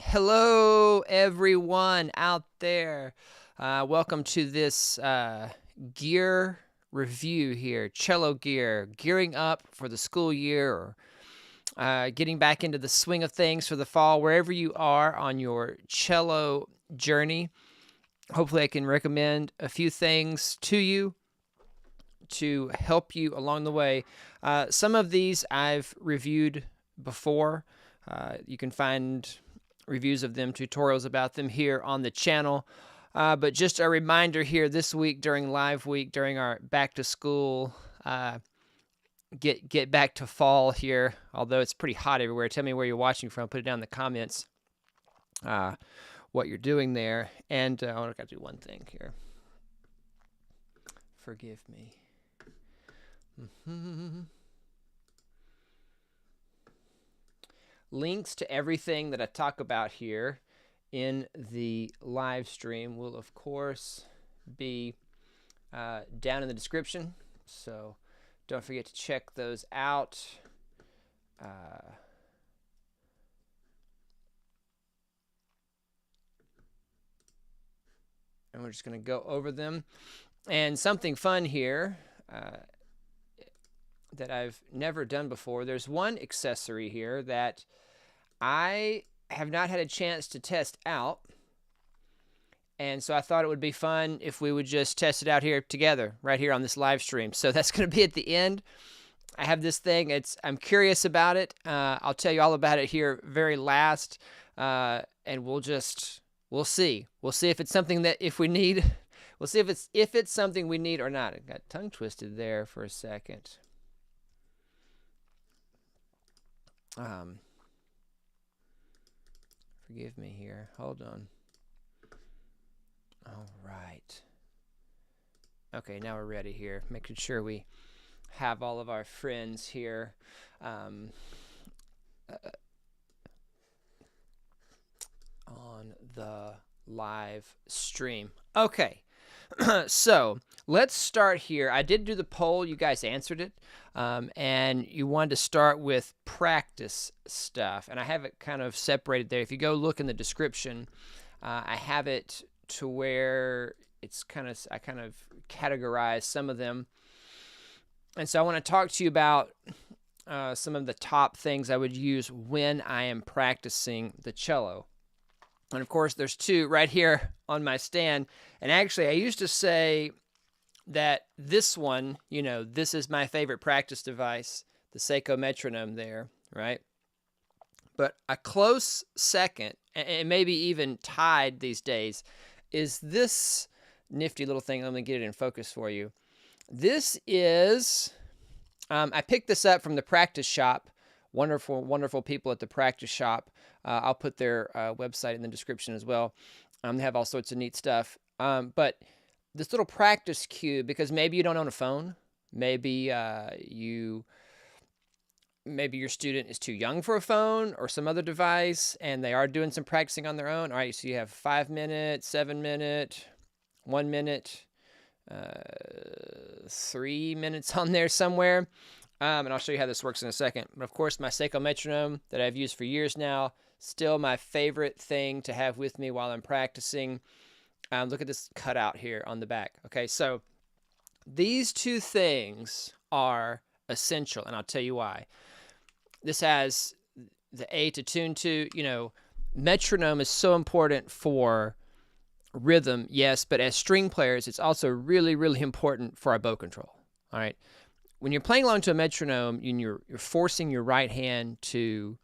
Hello, everyone out there. Welcome to this gear review here. Cello Gear, gearing up for the school year or getting back into the swing of things for the fall, wherever you are on your cello journey. Hopefully, I can recommend a few things to you to help you along the way. Some of these I've reviewed before. You can find reviews of them, tutorials about them here on the channel. But just a reminder here this week during Live Week, during our back to school, get back to fall here, although it's pretty hot everywhere. Tell me where you're watching from. Put it down in the comments what you're doing there. And I got to do one thing here. Forgive me. Links to everything that I talk about here in the live stream will, of course, be down in the description. So don't forget to check those out. And we're just going to go over them. And something fun here that I've never done before. There's one accessory here that I have not had a chance to test out. And so I thought it would be fun if we would just test it out here together, right here on this live stream. So that's going to be at the end. I have this thing. I'm curious about it. I'll tell you all about it here very last. And we'll see. We'll see if it's something that if we need. We'll see if it's something we need or not. It got tongue twisted there for a second. Forgive me here. Hold on. All right. Okay, now we're ready here. Making sure we have all of our friends here. On the live stream. Okay. So let's start here. I did do the poll. You guys answered it. And you wanted to start with practice stuff. And I have it kind of separated there. If you go look in the description, I have it to where I kind of categorize some of them. And so I want to talk to you about some of the top things I would use when I am practicing the cello. And of course, there's two right here on my stand. And actually, I used to say that this one, this is my favorite practice device, the Seiko metronome there, right? But a close second, and maybe even tied these days, is this nifty little thing. Let me get it in focus for you. This is, I picked this up from the practice shop. Wonderful, wonderful people at the practice shop. I'll put their website in the description as well. They have all sorts of neat stuff. But this little practice cube, because maybe you don't own a phone, maybe your student is too young for a phone or some other device, and they are doing some practicing on their own. All right, so you have 5 minute, 7 minute, 1 minute, 3 minutes on there somewhere. And I'll show you how this works in a second. But of course, my Seiko metronome that I've used for years now, still my favorite thing to have with me while I'm practicing. Look at this cutout here on the back. Okay, so these two things are essential, and I'll tell you why. This has the A to tune to. Metronome is so important for rhythm, yes, but as string players, it's also really, really important for our bow control. All right. When you're playing along to a metronome, you're forcing your right hand to,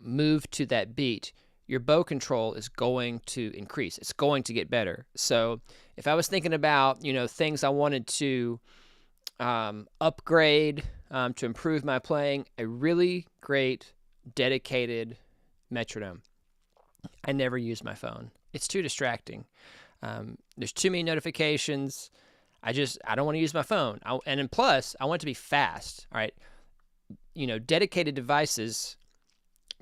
move to that beat, your bow control is going to increase. It's going to get better. So if I was thinking about, things I wanted to upgrade to improve my playing, a really great dedicated metronome. I never use my phone. It's too distracting. There's too many notifications. I don't want to use my phone. And then plus, I want it to be fast. All right. Dedicated devices,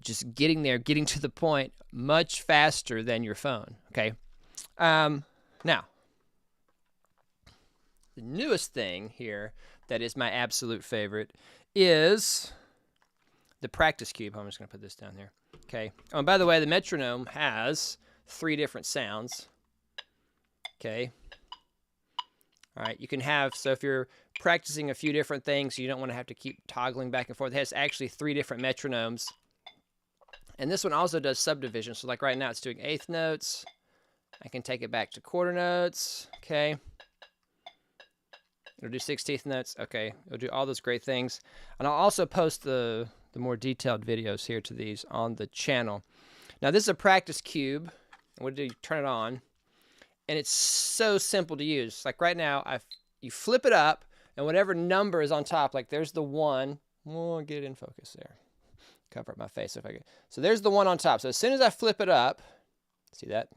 just getting to the point much faster than your phone. Okay. Now, the newest thing here that is my absolute favorite is the practice cube. I'm just going to put this down here. Okay. Oh, and by the way, the metronome has 3 different sounds. Okay. All right. You can have, so if you're practicing a few different things, you don't want to have to keep toggling back and forth. It has actually 3 different metronomes. And this one also does subdivision. So like right now it's doing 1/8 notes. I can take it back to quarter notes. Okay. It'll do 1/16 notes. Okay. It'll do all those great things. And I'll also post the more detailed videos here to these on the channel. Now this is a practice cube. What do you turn it on? And it's so simple to use. Like right now, you flip it up, and whatever number is on top, like there's the 1. Oh, get it in focus there. Cover up my face if I get. So there's the 1 on top. So as soon as I flip it up, see that?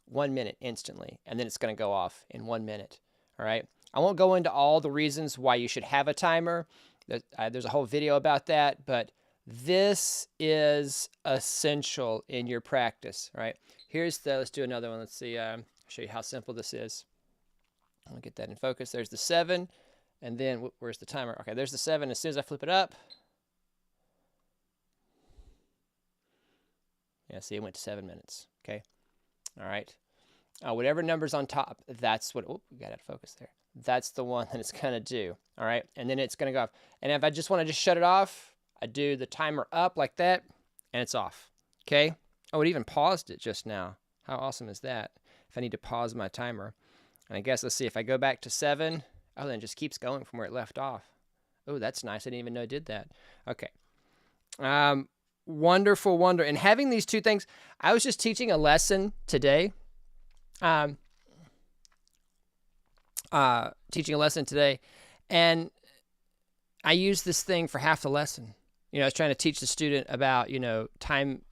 1 minute instantly, and then it's going to go off in 1 minute. All right. I won't go into all the reasons why you should have a timer. There's a whole video about that, but this is essential in your practice. All right. Let's do another one. Let's see. Show you how simple this is. I'll get that in focus. There's the 7, and then where's the timer? Okay, there's the 7. As soon as I flip it up, yeah, see, it went to 7 minutes. Okay. All right. Whatever number's on top, that's what, we got out of focus there. That's the one that it's going to do. All right. And then it's going to go off. And if I just want to just shut it off, I do the timer up like that, and it's off. Okay. Oh, it even paused it just now. How awesome is that? If I need to pause my timer. And I guess, let's see, if I go back to 7, oh, then it just keeps going from where it left off. Oh, that's nice. I didn't even know it did that. Okay. Wonderful, wonder. And having these 2 things, I was just teaching a lesson today. Teaching a lesson today, and I used this thing for half the lesson. I was trying to teach the student about, time,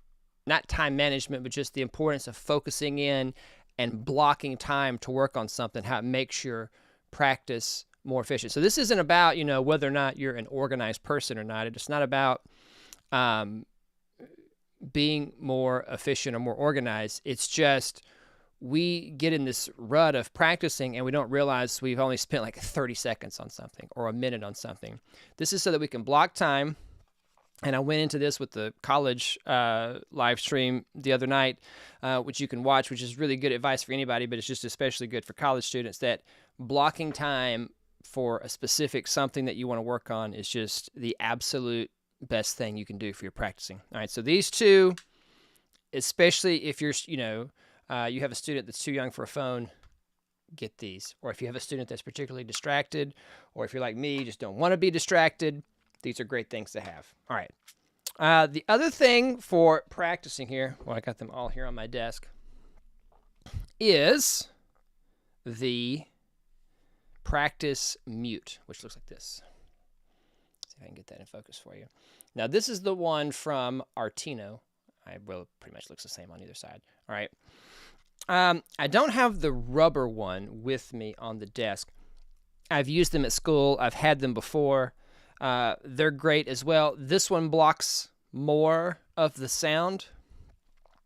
not time management, but just the importance of focusing in and blocking time to work on something, how it makes your practice more efficient. So this isn't about, whether or not you're an organized person or not. It's not about being more efficient or more organized. It's just we get in this rut of practicing and we don't realize we've only spent like 30 seconds on something or a minute on something. This is so that we can block time. And I went into this with the college live stream the other night, which you can watch, which is really good advice for anybody, but it's just especially good for college students, that blocking time for a specific something that you want to work on is just the absolute best thing you can do for your practicing. All right, so these 2, especially if you're, you have a student that's too young for a phone, get these. Or if you have a student that's particularly distracted, or if you're like me, you just don't want to be distracted, these are great things to have. All right. The other thing for practicing here, well, I got them all here on my desk, is the practice mute, which looks like this. Let's see if I can get that in focus for you. Now, this is the one from Artino. Pretty much looks the same on either side. All right. I don't have the rubber one with me on the desk. I've used them at school. I've had them before. They're great as well. This one blocks more of the sound.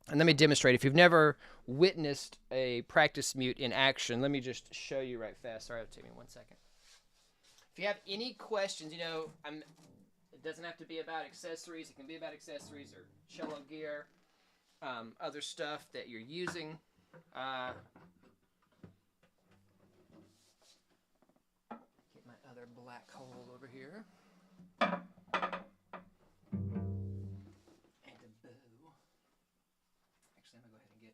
And let me demonstrate. If you've never witnessed a practice mute in action, let me just show you right fast. Sorry, it'll take me 1 second. If you have any questions, it doesn't have to be about accessories. It can be about accessories or Cello Gear, other stuff that you're using. Get my other black hole over here. And a bow. Actually, I'm going to go ahead and get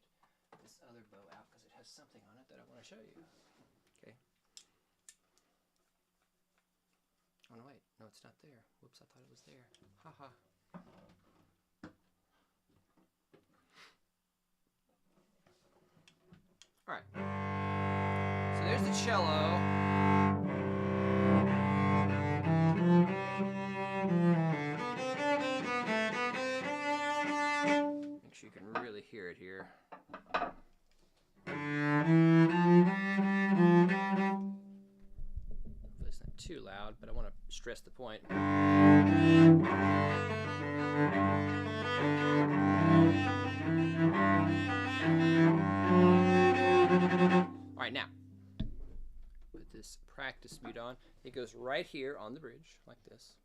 this other bow out because it has something on it that I want to show you. Okay. Oh, no, wait. No, it's not there. Whoops, I thought it was there. Haha. All right. So there's the cello. Make sure you can really hear it here. It's not too loud, but I want to stress the point. All right, now, put this practice mute on. It goes right here on the bridge, like this.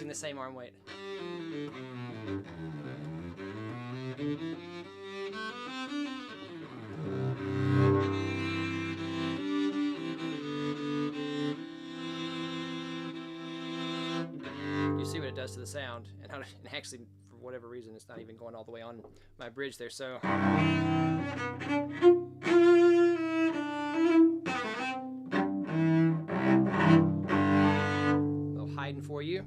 using the same arm weight. You see what it does to the sound, and actually, for whatever reason, it's not even going all the way on my bridge there, so... A little hiding for you,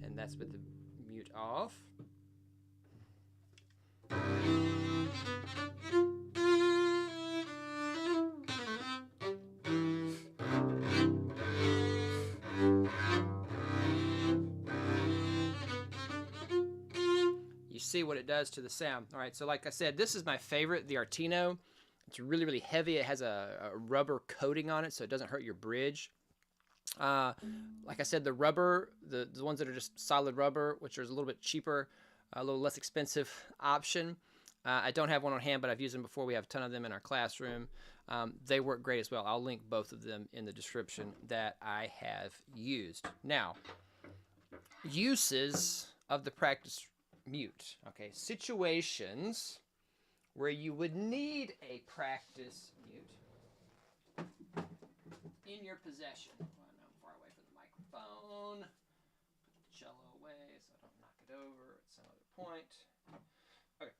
and that's with the mute off. See what it does to the sound. All right, so like I said, this is my favorite, the Artino. It's really, really heavy. It has a rubber coating on it, so it doesn't hurt your bridge. Like I said, the rubber, the ones that are just solid rubber, which are a little bit cheaper, a little less expensive option. I don't have one on hand, but I've used them before. We have a ton of them in our classroom. They work great as well. I'll link both of them in the description that I have used. Now, uses of the practice mute. Okay, situations where you would need a practice mute in your possession. Well, I know I'm far away from the microphone. Put the cello away so I don't knock it over at some other point. Okay.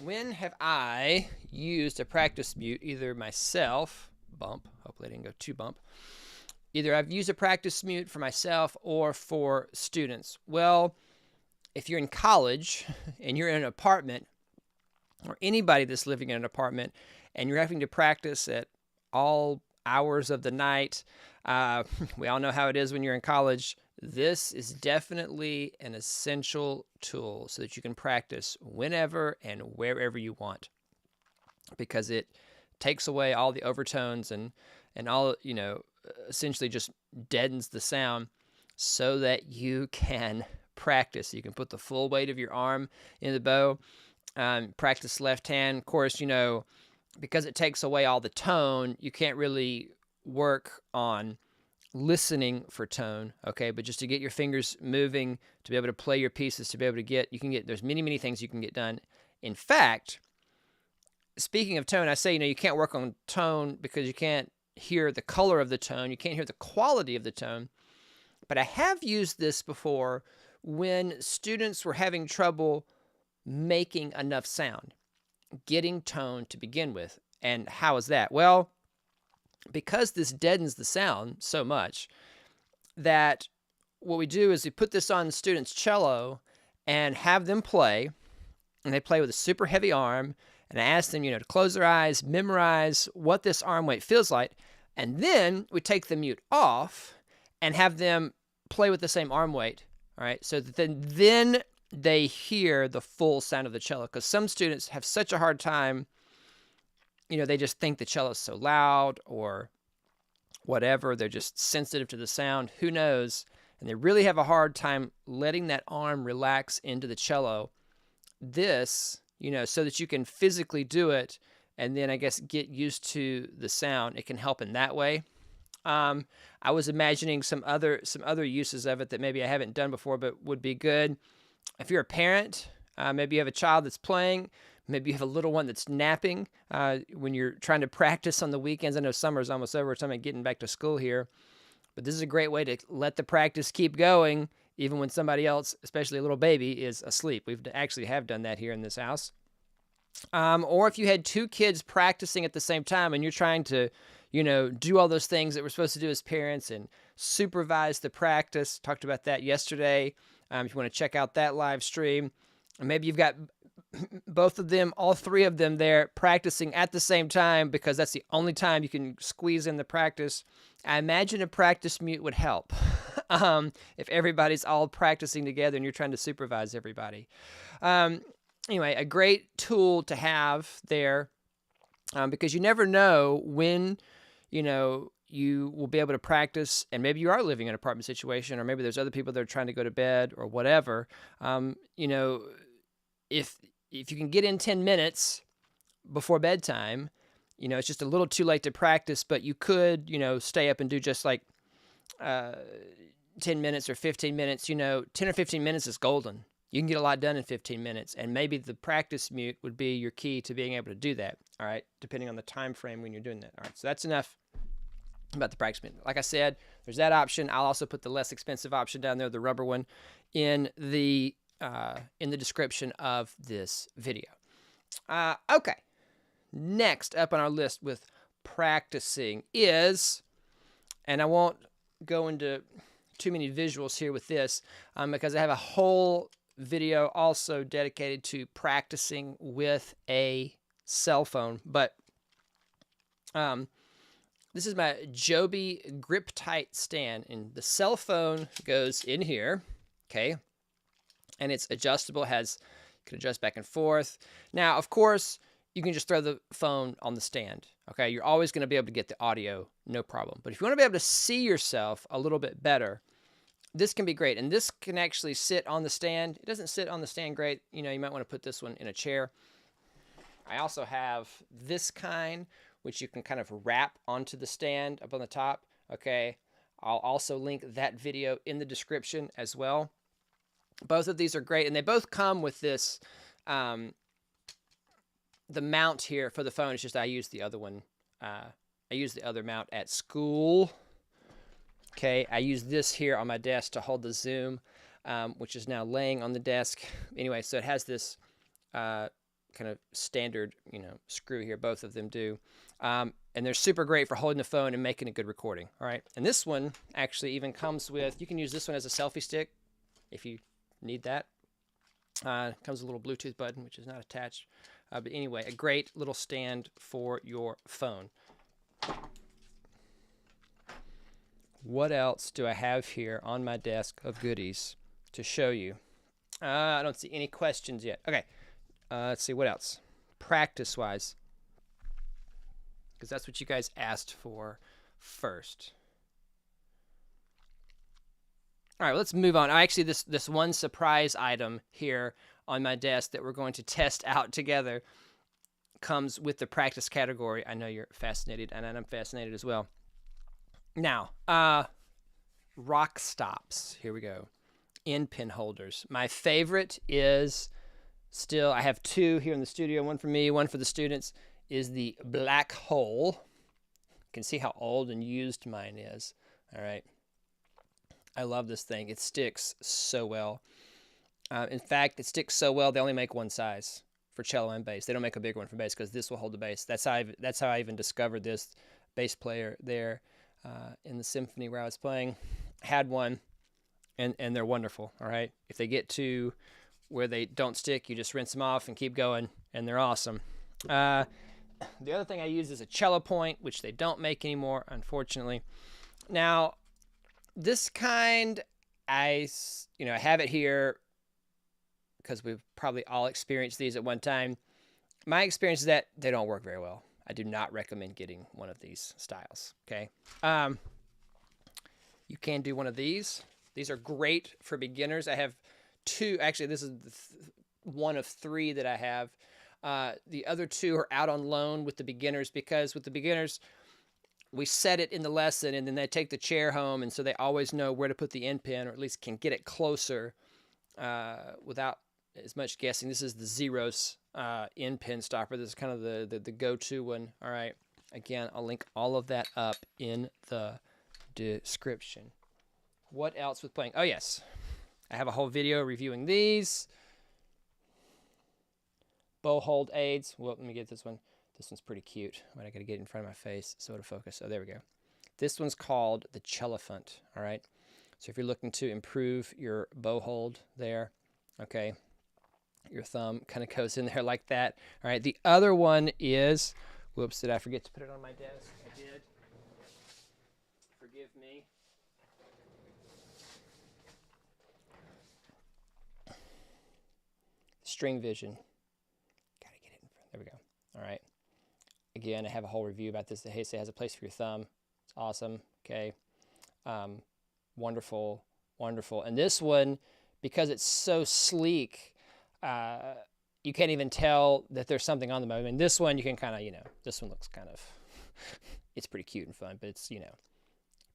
When have I used a practice mute, either myself, bump, hopefully I didn't go too bump, either I've used a practice mute for myself or for students? Well, if you're in college and you're in an apartment, or anybody that's living in an apartment, and you're having to practice at all hours of the night, we all know how it is when you're in college. This is definitely an essential tool so that you can practice whenever and wherever you want, because it takes away all the overtones and all, essentially just deadens the sound so that you can practice. You can put the full weight of your arm in the bow, practice left hand. Of course, because it takes away all the tone, you can't really work on listening for tone, okay? But just to get your fingers moving, to be able to play your pieces, to be able to there's many, many things you can get done. In fact, speaking of tone, I say, you can't work on tone because you can't hear the color of the tone. You can't hear the quality of the tone. But I have used this before when students were having trouble making enough sound, getting tone to begin with. And how is that? Well, because this deadens the sound so much, that what we do is we put this on the student's cello and have them play, and they play with a super heavy arm, and I ask them, to close their eyes, memorize what this arm weight feels like, and then we take the mute off and have them play with the same arm weight, all right? So that then they hear the full sound of the cello, because some students have such a hard time, they just think the cello is so loud or whatever. They're just sensitive to the sound. Who knows? And they really have a hard time letting that arm relax into the cello. This, so that you can physically do it and then I guess get used to the sound. It can help in that way. I was imagining some other uses of it that maybe I haven't done before, but would be good. If you're a parent, maybe you have a child that's playing, maybe you have a little one that's napping when you're trying to practice on the weekends. I know summer's almost over. It's time of getting back to school here. But this is a great way to let the practice keep going, even when somebody else, especially a little baby, is asleep. We've actually have done that here in this house. Or if you had two kids practicing at the same time and you're trying to, do all those things that we're supposed to do as parents and supervise the practice. Talked about that yesterday. If you want to check out that live stream, and maybe you've got both of them, all three of them there practicing at the same time because that's the only time you can squeeze in the practice. I imagine a practice mute would help if everybody's all practicing together and you're trying to supervise everybody. Anyway, a great tool to have there because you never know when, you will be able to practice, and maybe you are living in an apartment situation, or maybe there's other people that are trying to go to bed or whatever. If you can get in 10 minutes before bedtime, it's just a little too late to practice, but you could, stay up and do just like 10 minutes or 15 minutes, 10 or 15 minutes is golden. You can get a lot done in 15 minutes, and maybe the practice mute would be your key to being able to do that, all right, depending on the time frame when you're doing that. All right, so that's enough about the practice mute. Like I said, there's that option. I'll also put the less expensive option down there, the rubber one, in the description of this video. Okay, next up on our list with practicing is, and I won't go into too many visuals here with this because I have a whole video also dedicated to practicing with a cell phone, but this is my Joby grip tight stand, and the cell phone goes in here, okay, and it's adjustable, you can adjust back and forth. Now, of course, you can just throw the phone on the stand, okay? You're always going to be able to get the audio, no problem. But if you want to be able to see yourself a little bit better, this can be great. And this can actually sit on the stand. It doesn't sit on the stand great. You might want to put this one in a chair. I also have this kind, which you can kind of wrap onto the stand up on the top, okay? I'll also link that video in the description as well. Both of these are great, and they both come with this, the mount here for the phone. It's just I use the other one. I use the other mount at school. Okay, I use this here on my desk to hold the zoom, which is now laying on the desk. Anyway, so it has this kind of standard, screw here. Both of them do. And they're super great for holding the phone and making a good recording. All right, and this one actually even comes with, you can use this one as a selfie stick if you need that. Comes with a little Bluetooth button, which is not attached. But anyway, a great little stand for your phone. What else do I have here on my desk of goodies to show you? I don't see any questions yet. Okay, let's see what else. Practice-wise, because that's what you guys asked for first. All right, let's move on. Actually, this one surprise item here on my desk that we're going to test out together comes with the practice category. I know you're fascinated, and I'm fascinated as well. Now, rock stops. Here we go. End pin holders. My favorite is still, I have two here in the studio, one for me, one for the students, is the Black Hole. You can see how old and used mine is. All right. I love this thing. It sticks so well. In fact, it sticks so well, they only make one size for cello and bass. They don't make a bigger one for bass because this will hold the bass. That's how I even discovered this. Bass player there in the symphony where I was playing had one, and they're wonderful, all right? If they get to where they don't stick, you just rinse them off and keep going, and they're awesome. The other thing I use is a cello point, which they don't make anymore, unfortunately. Now, this kind, I have it here because we've probably all experienced these at one time. My experience is that they don't work very well. I do not recommend getting one of these styles, okay? You can do one of these. These are great for beginners. I have two. Actually, this is one of three that I have. The other two are out on loan with the beginners because with the beginners, we set it in the lesson, and then they take the chair home, and so they always know where to put the end pin, or at least can get it closer without as much guessing. This is the Zeros end pin stopper. This is kind of the go-to one. All right. Again, I'll link all of that up in the description. What else with playing? Oh, yes. I have a whole video reviewing these. Bow hold aids. Well, let me get this one. This one's pretty cute. Wait, I got to get it in front of my face so it'll focus. Oh, there we go. This one's called the Cellophant. All right. So if you're looking to improve your bow hold there, okay, your thumb kind of goes in there like that. All right. The other one is, whoops, did I forget to put it on my desk? I did. Forgive me. String Vision. Gotta get it in front. There we go. All right. Again, I have a whole review about this. It has a place for your thumb. It's awesome. Okay. Wonderful, wonderful. And this one, because it's so sleek, you can't even tell that there's something on the. I mean, this one you can kind of, this one looks kind of, it's pretty cute and fun, but it's,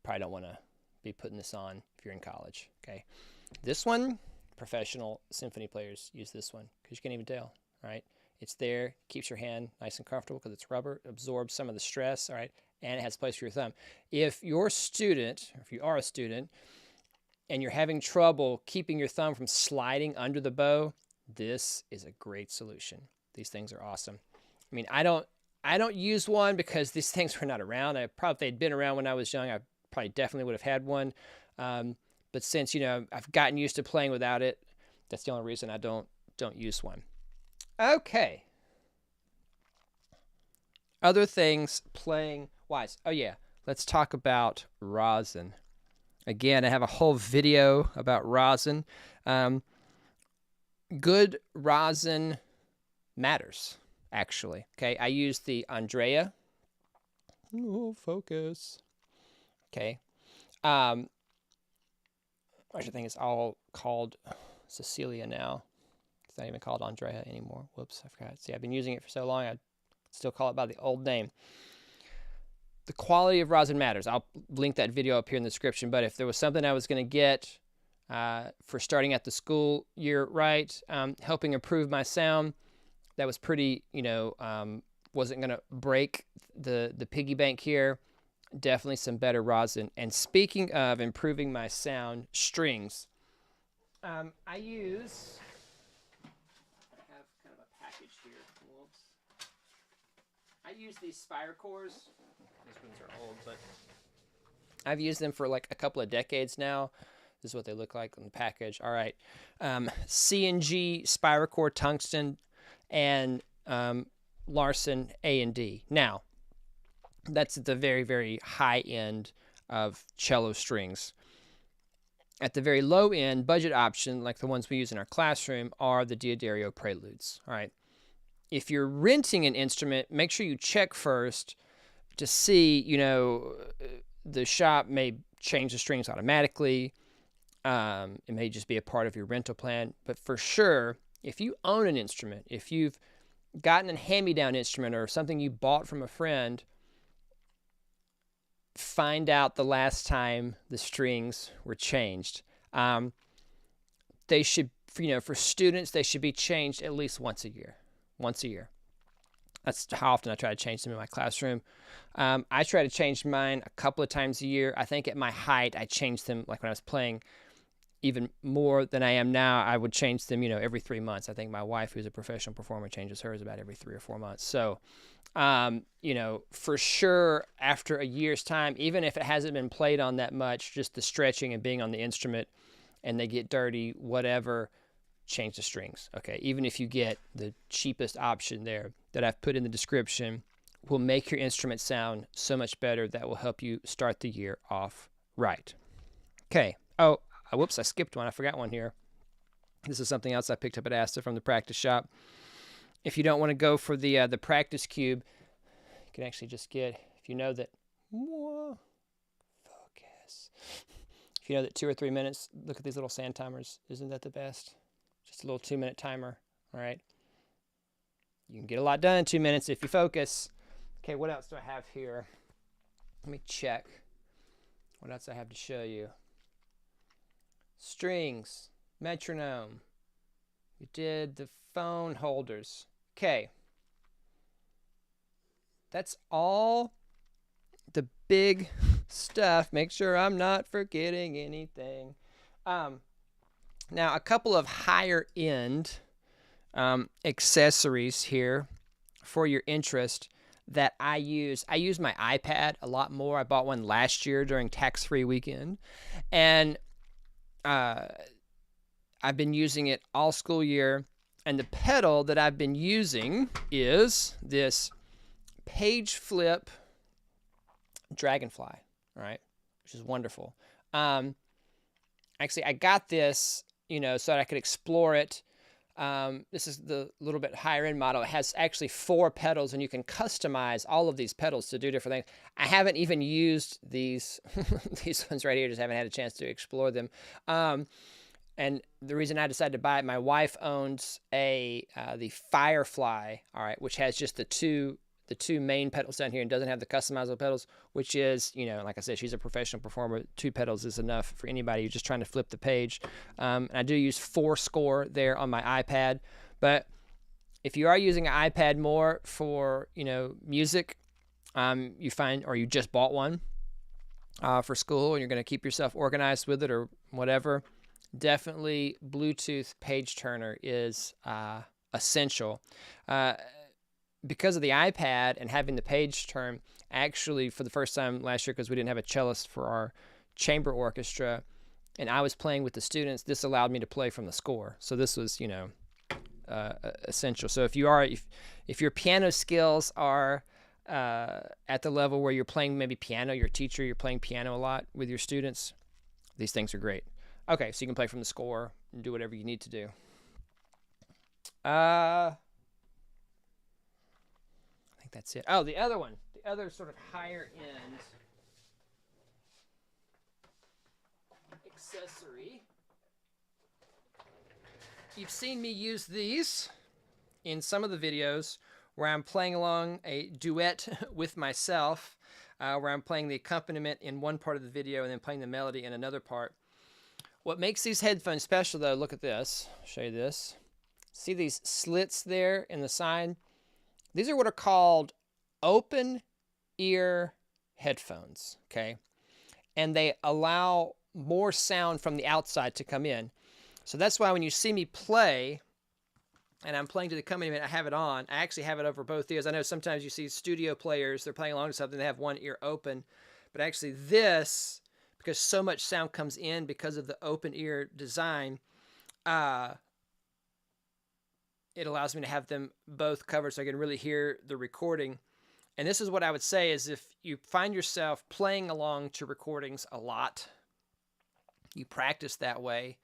probably don't want to be putting this on if you're in college. Okay, this one, professional symphony players use this one because you can't even tell. All right, it's there, keeps your hand nice and comfortable because it's rubber, absorbs some of the stress. All right, and it has a place for your thumb. If you're a student, or if you are a student, and you're having trouble keeping your thumb from sliding under the bow, this is a great solution. These things are awesome. I mean, I don't use one because these things were not around. If they'd been around when I was young, I probably definitely would have had one. But since, I've gotten used to playing without it, that's the only reason I don't use one. Okay. Other things playing wise. Oh yeah, let's talk about rosin. Again, I have a whole video about rosin. Good rosin matters, actually. Okay, I use the Andrea. Oh, focus. Okay. Which I think it's all called Cecilia now. It's not even called Andrea anymore. Whoops, I forgot. See, I've been using it for so long, I still call it by the old name. The quality of rosin matters. I'll link that video up here in the description, but if there was something I was going to get for starting at the school year right, helping improve my sound, that was pretty, wasn't going to break the piggy bank here, definitely some better rosin. And speaking of improving my sound, strings. I have kind of a package here. Whoops. I use these Spire cores. These ones are old, but I've used them for like a couple of decades now. This is what they look like in the package. All right. C&G Spiracore Tungsten and Larson A&D. Now, that's at the very, very high end of cello strings. At the very low end, budget option, like the ones we use in our classroom, are the Diodario Preludes. All right. If you're renting an instrument, make sure you check first to see, the shop may change the strings automatically. It may just be a part of your rental plan. But for sure, if you own an instrument, if you've gotten a hand-me-down instrument or something you bought from a friend, find out the last time the strings were changed. They should, for students, they should be changed at least once a year. Once a year. That's how often I try to change them in my classroom. I try to change mine a couple of times a year. I think at my height, I changed them, like when I was playing even more than I am now, I would change them, every 3 months. I think my wife, who's a professional performer, changes hers about every 3 or 4 months. So, for sure, after a year's time, even if it hasn't been played on that much, just the stretching and being on the instrument and they get dirty, whatever, change the strings. Okay, even if you get the cheapest option there that I've put in the description, will make your instrument sound so much better. That will help you start the year off right. Okay. Oh, whoops, I skipped one. I forgot one here. This is something else I picked up at ASTA from the practice shop. If you don't want to go for the practice cube, you can actually just get, if you know that, focus. If you know that 2 or 3 minutes, look at these little sand timers. Isn't that the best? Just a little 2-minute timer, all right? You can get a lot done in 2 minutes if you focus. Okay, what else do I have here? Let me check what else I have to show you. Strings, metronome. You did the phone holders. Okay. That's all the big stuff. Make sure I'm not forgetting anything. Now, a couple of higher end accessories here for your interest that I use. I use my iPad a lot more. I bought one last year during tax-free weekend. And I've been using it all school year. And the pedal that I've been using is this Page Flip Dragonfly, all right, which is wonderful. Actually, I got this, so that I could explore it. This is the little bit higher end model. It has actually 4 pedals, and you can customize all of these pedals to do different things. I haven't even used these these ones right here. Just haven't had a chance to explore them. And the reason I decided to buy it, my wife owns the Firefly, all right, which has just the 2 the two main pedals down here and doesn't have the customizable pedals, which is, you know, like I said, she's a professional performer. 2 pedals is enough for anybody who's just trying to flip the page. And I do use 4-score there on my iPad, but if you are using an iPad more for, you know, music, you find, or you just bought one for school and you're going to keep yourself organized with it or whatever, definitely Bluetooth page turner is essential. Because of the iPad and having the page turn, actually for the first time last year, because we didn't have a cellist for our chamber orchestra and I was playing with the students, this allowed me to play from the score. So this was, you know, essential. So if your piano skills are at the level where you're playing maybe piano, your teacher, you're playing piano a lot with your students, these things are great. Okay, so you can play from the score and do whatever you need to do. I think that's it. Oh, the other one, the other sort of higher end accessory. You've seen me use these in some of the videos where I'm playing along a duet with myself, where I'm playing the accompaniment in one part of the video and then playing the melody in another part. What makes these headphones special, though, look at this. I'll show you this. See these slits there in the side? These are what are called open ear headphones, okay? And they allow more sound from the outside to come in. So that's why when you see me play, and I'm playing to the accompaniment, I have it on. I actually have it over both ears. I know sometimes you see studio players, they're playing along to something, they have one ear open. But actually this, because so much sound comes in because of the open ear design, it allows me to have them both covered so I can really hear the recording. And this is what I would say is if you find yourself playing along to recordings a lot, you practice that way,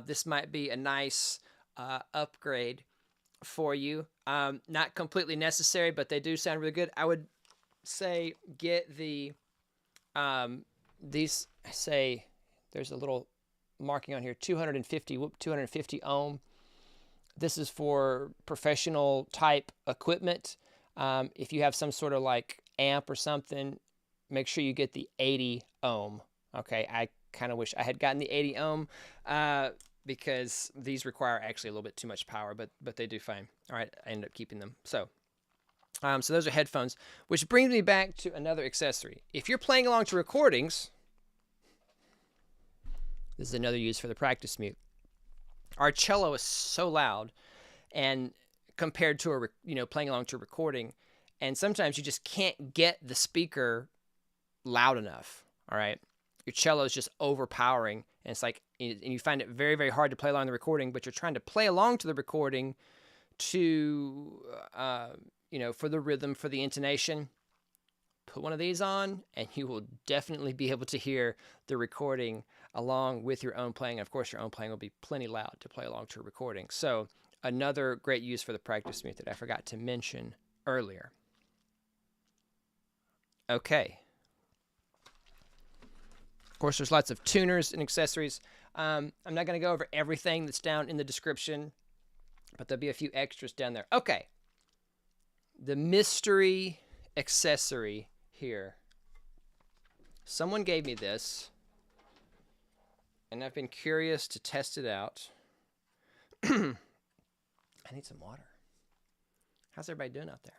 this might be a nice upgrade for you. Not completely necessary, but they do sound really good. I would say get the, these say, there's a little marking on here, 250 ohm. This is for professional type equipment. If you have some sort of like amp or something, make sure you get the 80 ohm. Okay, I kind of wish I had gotten the 80 ohm because these require actually a little bit too much power, but they do fine. All right, I ended up keeping them. So those are headphones, which brings me back to another accessory. If you're playing along to recordings, this is another use for the practice mute. Our cello is so loud, and compared to playing along to a recording, and sometimes you just can't get the speaker loud enough. All right, your cello is just overpowering, and it's like, and you find it very, very hard to play along the recording, but you're trying to play along to the recording to, for the rhythm, for the intonation. Put one of these on, and you will definitely be able to hear the recording along with your own playing. And of course, your own playing will be plenty loud to play along to a recording. So another great use for the practice mute that I forgot to mention earlier. Okay. Of course, there's lots of tuners and accessories. I'm not going to go over everything that's down in the description, but there'll be a few extras down there. Okay. The mystery accessory here. Someone gave me this, and I've been curious to test it out. I need some water. How's everybody doing out there?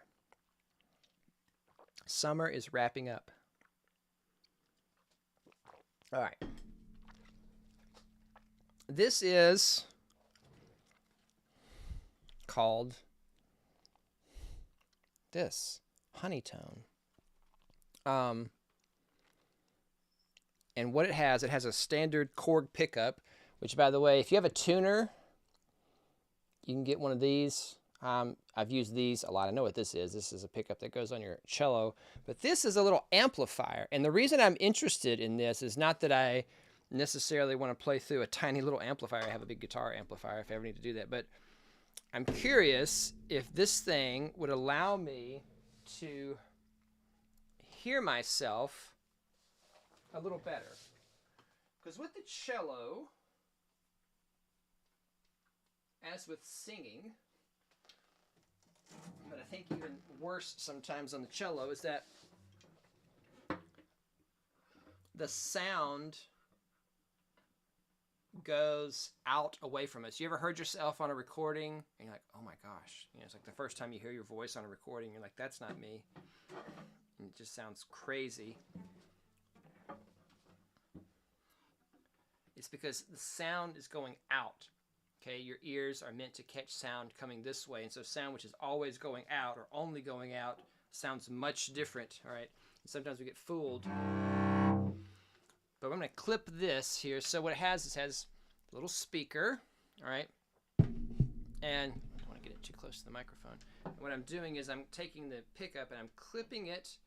Summer is wrapping up. All right. This is called this Honeytone. And what it has a standard Korg pickup, which, by the way, if you have a tuner, you can get one of these. I've used these a lot. I know what this is. This is a pickup that goes on your cello, but this is a little amplifier. And the reason I'm interested in this is not that I necessarily want to play through a tiny little amplifier. I have a big guitar amplifier if I ever need to do that, but I'm curious if this thing would allow me to hear myself a little better. Because with the cello, as with singing, but I think even worse sometimes on the cello, is that the sound goes out away from us. You ever heard yourself on a recording and you're like, oh my gosh, you know, it's like the first time you hear your voice on a recording, you're like, that's not me. And it just sounds crazy. It's because the sound is going out. Okay, your ears are meant to catch sound coming this way, and so sound which is always going out or only going out sounds much different, all right? And sometimes we get fooled. But I'm going to clip this here. So what it has is a little speaker, all right? And I don't want to get it too close to the microphone. And what I'm doing is I'm taking the pickup and I'm clipping it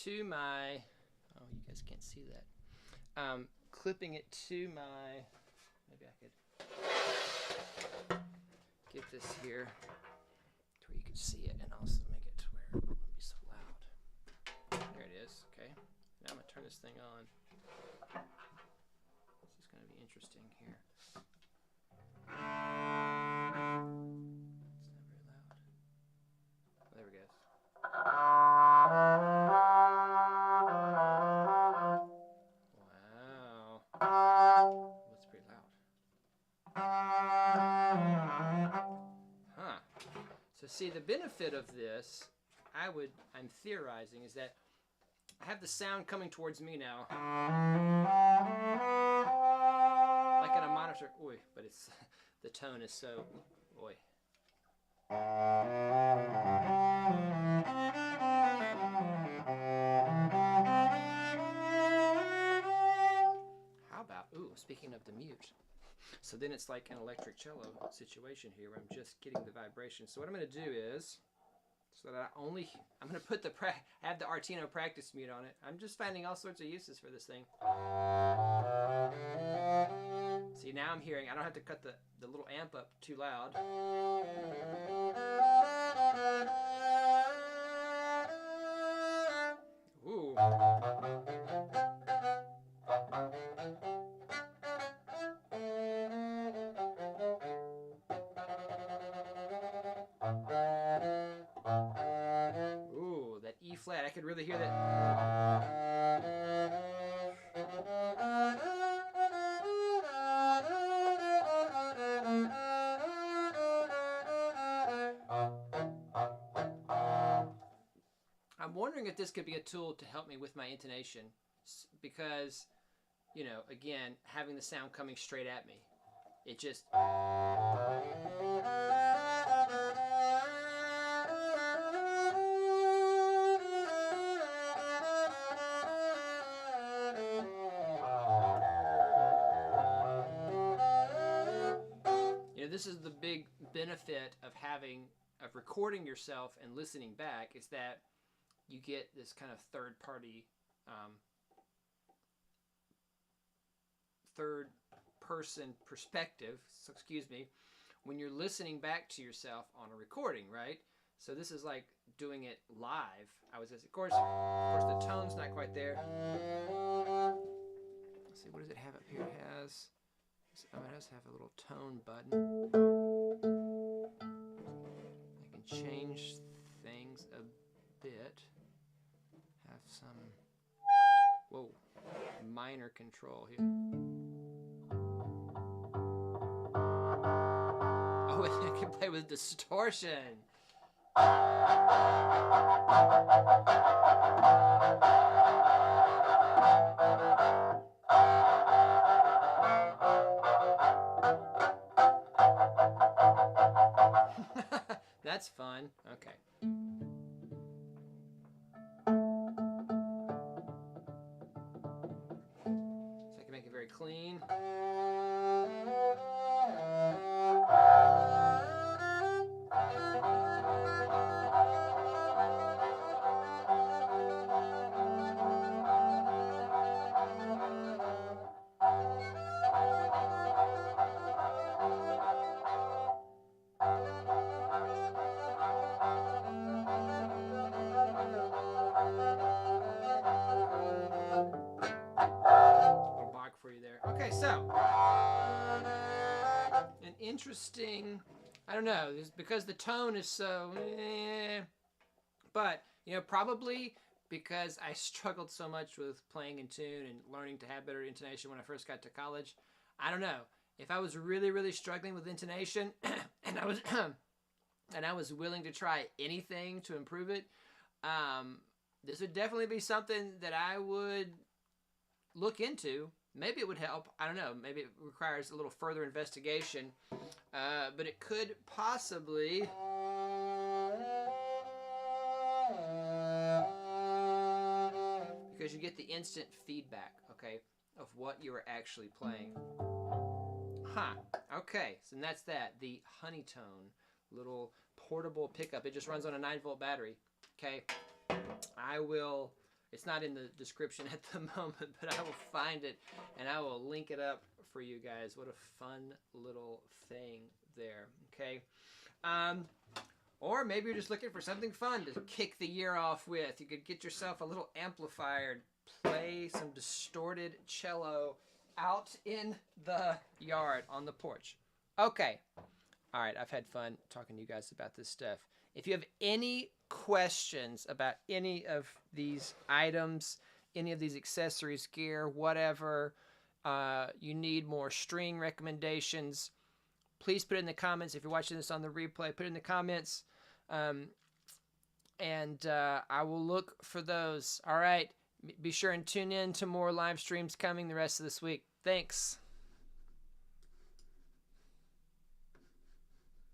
to my, oh, you guys can't see that. Clipping it to my, maybe I could get this here to where you can see it and also make it to where it won't be so loud. There it is, okay. Now I'm going to turn this thing on. This is going to be interesting here. It's not very loud. Oh, there we go. Wow. That's pretty loud. Huh. So see, the benefit of this, I'm theorizing, is that I have the sound coming towards me now. Like on a monitor. Oy, but it's the tone is so oy. How about, ooh, speaking of the mute. So then it's like an electric cello situation here where I'm just getting the vibration. So what I'm going to do is, so that I'm going to put have the Artino practice mute on it. I'm just finding all sorts of uses for this thing. See, now I'm hearing, I don't have to cut the little amp up too loud. Ooh. Ooh, that E flat, I could really hear that. I'm wondering if this could be a tool to help me with my intonation, because, you know, again, having the sound coming straight at me, it just... You know, this is the big benefit of recording yourself and listening back, is that you get this kind of third-person perspective, so excuse me, when you're listening back to yourself on a recording, right? So this is like doing it live. Of course, the tone's not quite there. Let's see, what does it have up here? It does have a little tone button. I can change things a bit. Have some, whoa, minor control here. Oh, I can play with distortion. That's fun. Okay. So I can make it very clean. Okay, so an interesting I don't know, it's because the tone is so but probably because I struggled so much with playing in tune and learning to have better intonation when I first got to college. I don't know, if I was really, really struggling with intonation and I was willing to try anything to improve it, this would definitely be something that I would look into. Maybe it would help. I don't know. Maybe it requires a little further investigation. But it could possibly... because you get the instant feedback, okay, of what you are actually playing. Okay, so that's that. The Honeytone little portable pickup. It just runs on a 9-volt battery. Okay, I will... It's not in the description at the moment, but I will find it and I will link it up for you guys. What a fun little thing there, okay? Or maybe you're just looking for something fun to kick the year off with. You could get yourself a little amplifier and play some distorted cello out in the yard on the porch. Okay. All right, I've had fun talking to you guys about this stuff. If you have any questions about any of these items, any of these accessories, gear, whatever, you need more string recommendations, please put it in the comments. If you're watching this on the replay, put it in the comments, and I will look for those. All right, be sure and tune in to more live streams coming the rest of this week. Thanks.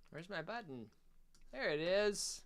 Where's my button? There it is.